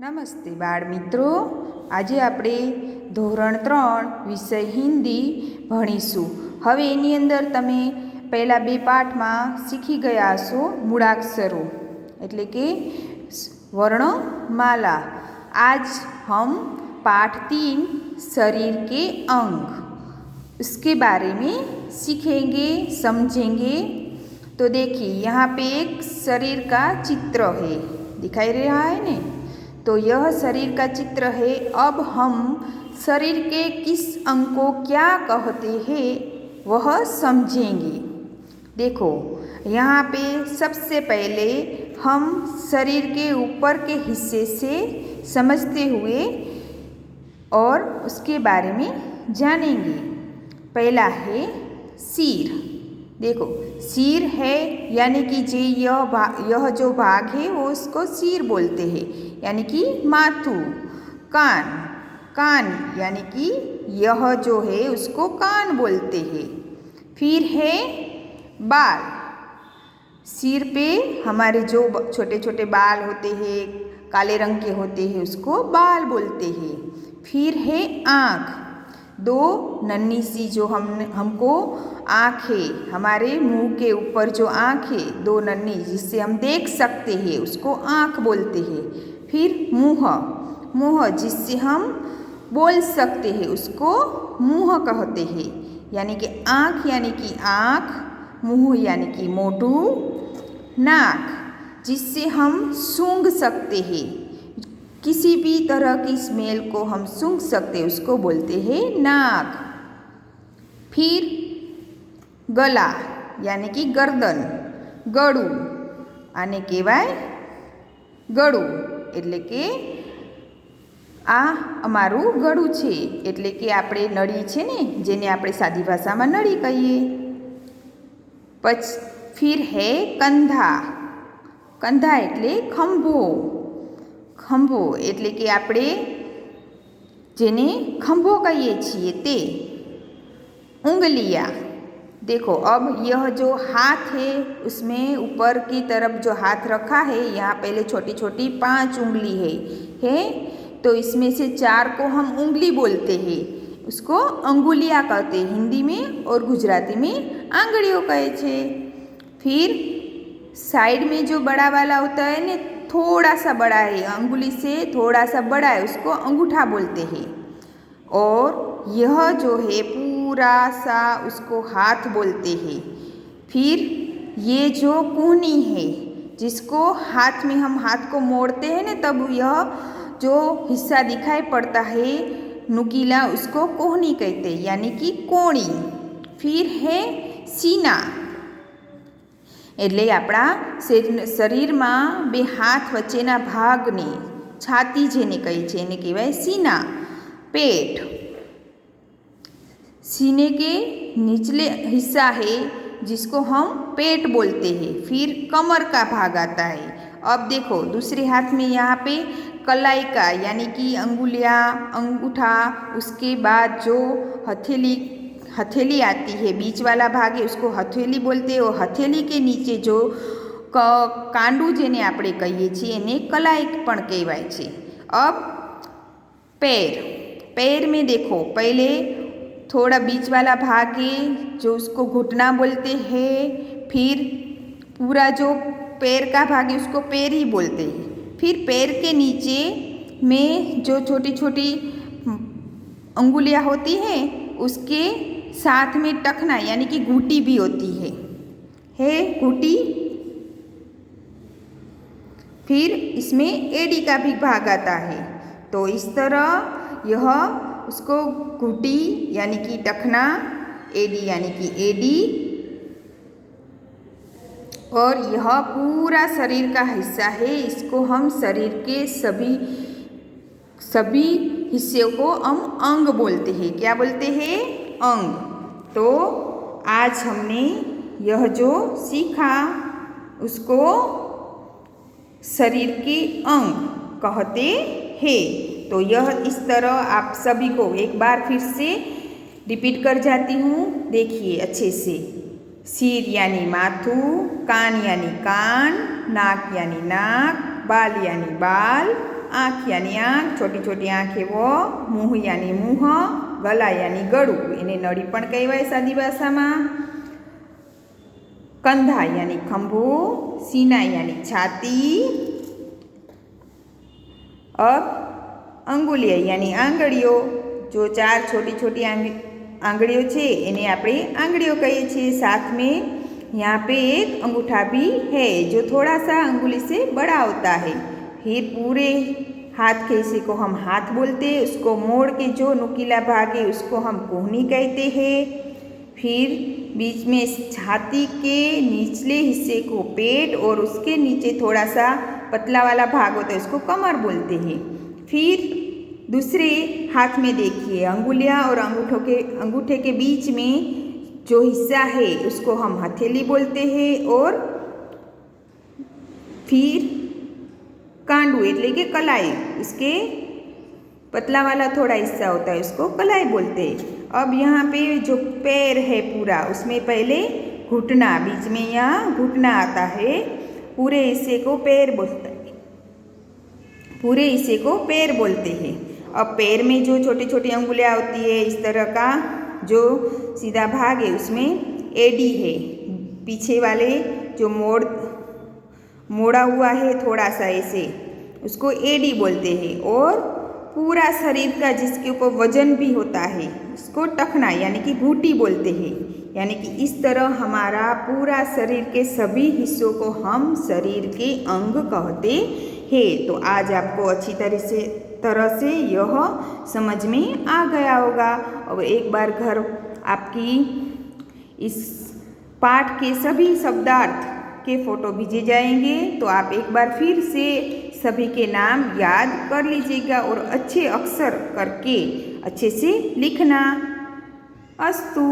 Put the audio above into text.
નમસ્તે બાળ મિત્રો, આજે આપણે ધોરણ 3 વિષય હિન્દી ભણીશું. હવે એની અંદર તમે પહેલાં 2 પાઠમાં શીખી ગયા હશો મૂળાક્ષરો એટલે કે વર્ણમાલા. आज हम पाठ 3 शरीर के अंग उसके बारे में सीखेंगे, समझेंगे. तो देखिए यहाँ पे एक शरीर का चित्र है, दिखाई रहा है ने. तो यह शरीर का चित्र है. अब हम शरीर के किस अंग को क्या कहते हैं वह समझेंगे. देखो यहाँ पे सबसे पहले हम शरीर के ऊपर के हिस्से से समझते हुए और उसके बारे में जानेंगे. पहला है सिर. देखो सिर है यानी कि यह जो भाग है वो उसको सिर बोलते हैं, यानी कि माथू. कान, कान यानी कि यह जो है उसको कान बोलते हैं. फिर है बाल. सिर पे हमारे जो छोटे छोटे बाल होते हैं, काले रंग के होते हैं, उसको बाल बोलते हैं. फिर है आँख. दो नन्ही सी जो हमको आँख है, हमारे मुंह के ऊपर जो आँख है दो नन्ही जिससे हम देख सकते हैं उसको आँख बोलते हैं. फिर मुँह, मुँह जिससे हम बोल सकते हैं उसको मुँह कहते हैं. यानी कि आँख यानी कि आँख, मुँह यानी कि मोटू. नाक जिससे हम सूंघ सकते हैं, किसी भी तरह की स्मेल को हम सूंघ सकते हैं उसको बोलते हैं नाक. फिर गला यानी कि गर्दन. गळું આને કહેવાય ગળું, એટલે કે આ અમારું ગળું છે, એટલે કે આપણે નળી છે ને જેને આપણે સાદી ભાષામાં નળી કહીએ. फिर है कंधा. कंधा એટલે ખંભો. ખંભો એટલે કે આપણે જેને ખંભો કહીએ છીએ તે. उंगलियाँ. देखो अब यह जो हाथ है उसमें ऊपर की तरफ जो हाथ रखा है यहाँ पहले छोटी छोटी 5 उंगली है. तो इसमें से 4 को हम उंगली बोलते हैं, उसको अंगुलियाँ कहते हैं हिंदी में, और गुजराती में आंगड़ियों कहे छे. फिर साइड में जो बड़ा वाला होता है ना, थोड़ा सा बड़ा है, अंगुली से थोड़ा सा बड़ा है, उसको अंगूठा बोलते हैं. और यह जो है पूरा सा उसको हाथ बोलते हैं. फिर ये जो कोहनी है जिसको हाथ में हम हाथ को मोड़ते हैं ना तब यह जो हिस्सा दिखाई पड़ता है नुकीला उसको कोहनी कहते हैं, यानी कि कोणी. फिर है सीना. એટલે આપણા શરીરમાં 2 હાથ વચ્ચેના ભાગને છાતી જેને કહે છે એને કહેવાય सीना. पेट सीने के निचले हिस्सा है जिसको हम पेट बोलते हैं. फिर कमर का भाग आता है. अब देखो दूसरे हाथ में यहाँ पे कलाई का यानी कि अंगुलियाँ, अंगूठा, उसके बाद जो हथेली आती है, बीच वाला भाग है उसको हथेली बोलते हैं. और हथेली के नीचे जो कांडू जेने આપણે કહીએ છીએ એને કलाई પણ કહેવાય છે. अब पैर. पैर में देखो पहले थोड़ा बीच वाला भाग है जो उसको घुटना बोलते हैं. फिर पूरा जो पैर का भाग है उसको पैर ही बोलते हैं. फिर पैर के नीचे में जो छोटी छोटी अंगुलियाँ होती हैं उसके साथ में टखना यानी कि घूंटी भी होती है घूंटी. फिर इसमें एड़ी का भी भाग आता है. तो इस तरह यह उसको घूंटी यानी कि टखना, एड़ी यानी कि एड़ी, और यह पूरा शरीर का हिस्सा है. इसको हम शरीर के सभी हिस्से को हम अंग बोलते हैं. क्या बोलते हैं? अंग. तो आज हमने यह जो सीखा उसको शरीर के अंग कहते हैं. तो यह इस तरह आप सभी को एक बार फिर से रिपीट कर जाती हूँ. देखिए अच्छे से. सिर यानी माथू, कान यानी कान, नाक यानी नाक, बाल यानी बाल, आँख यानी आँख, छोटी छोटी आँख है वो, मुँह यानी मुँह, गला यानी गळું, એને નળી પણ કહેવાય સાદી ભાષામાં। कंधा यानी खंभो, सीना यानी छाती। अब अंगुलियाँ यानी आंगळीओ, जो चार छोटी छोटी आंगळीओ छे इन्हें આપણે आंगळीओ कहिए छे। साथ में यहाँ पे एक अंगूठा भी है जो थोड़ा सा अंगुली से बड़ा होता है। फिर पूरे हाथ के हिस्से को हम हाथ बोलते हैं, उसको मोड़ के जो नुकीला भाग है उसको हम कोहनी कहते हैं। फिर बीच में छाती के निचले हिस्से को पेट और उसके नीचे थोड़ा सा पतला वाला भाग होता है उसको कमर बोलते हैं। फिर दूसरे हाथ में देखिए अंगुलियां और अंगूठे के बीच में जो हिस्सा है उसको हम हथेली बोलते हैं। और फिर कांडू एटले के कलाई, उसके पतला वाला थोड़ा हिस्सा होता है उसको कलाई बोलते हैं। अब यहाँ पे जो पैर है पूरा उसमें पहले घुटना, बीच में यहाँ घुटना आता है, पूरे हिस्से को पैर बोलते हैं, पूरे हिस्से को पैर बोलते हैं। अब पैर में जो छोटी छोटी अंगुलियाँ होती है इस तरह का जो सीधा भाग है उसमें एडी है, पीछे वाले जो मोड़ा हुआ है थोड़ा सा ऐसे उसको एडी बोलते हैं। और पूरा शरीर का जिसके ऊपर वजन भी होता है उसको टखना यानी कि घूंटी बोलते हैं। यानी कि इस तरह हमारा पूरा शरीर के सभी हिस्सों को हम शरीर के अंग कहते हैं। तो आज आपको अच्छी तरह से यह समझ में आ गया होगा। अब एक बार घर आपकी इस पाठ के सभी शब्दार्थ के फ़ोटो भेजे जाएंगे तो आप एक बार फिर से सभी के नाम याद कर लीजिएगा और अच्छे अक्षर करके अच्छे से लिखना। अस्तु।